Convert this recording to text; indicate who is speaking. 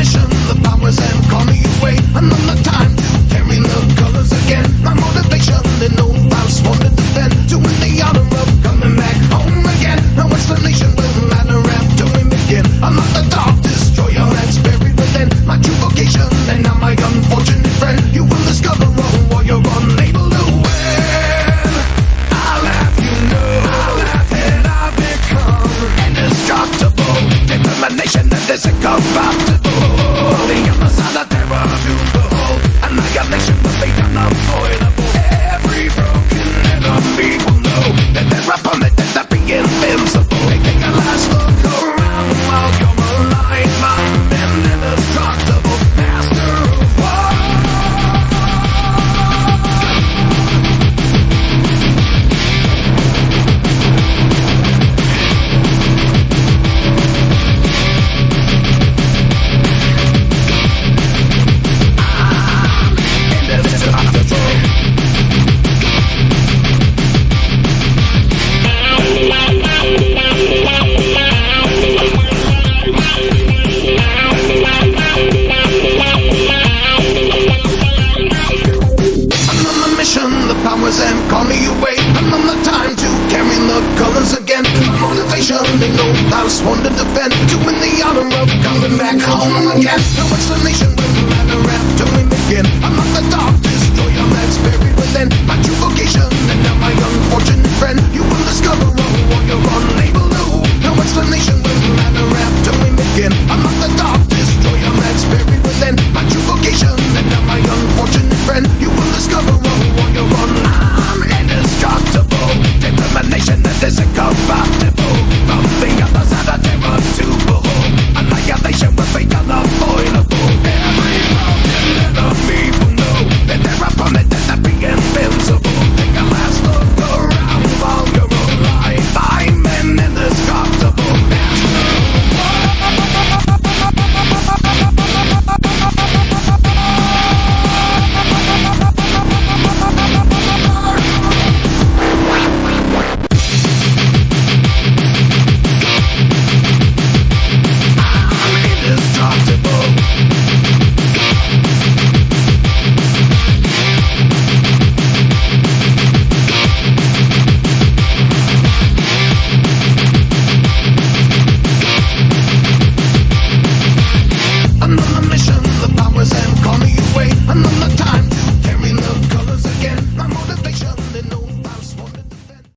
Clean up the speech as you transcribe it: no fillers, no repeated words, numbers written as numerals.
Speaker 1: mission, the powers and call me away. Another time to carry the colors again. My motivation, and no vows for to defend. To win the honor of coming back home again. No explanation will matter after we begin. I'm not the dark destroyer that's buried within. My true vocation, and now my unfortunate friend. You will discover a warrior unable to win. I'll have you know, I'll have that I've become indestructible. Determination that is incorruptible. The other side of terror to behold. Annihilation will be unavoidable. Every broken enemy will know that their opponent is to be invincible. Taking a last look around while you're alive. I'm an indestructible master of war. The powers and call me away. Another time to carry the colors again. My motivation, they know I was sworn to defend. To win the honor of coming back home again. No explanation will matter after we begin. I'm not the dark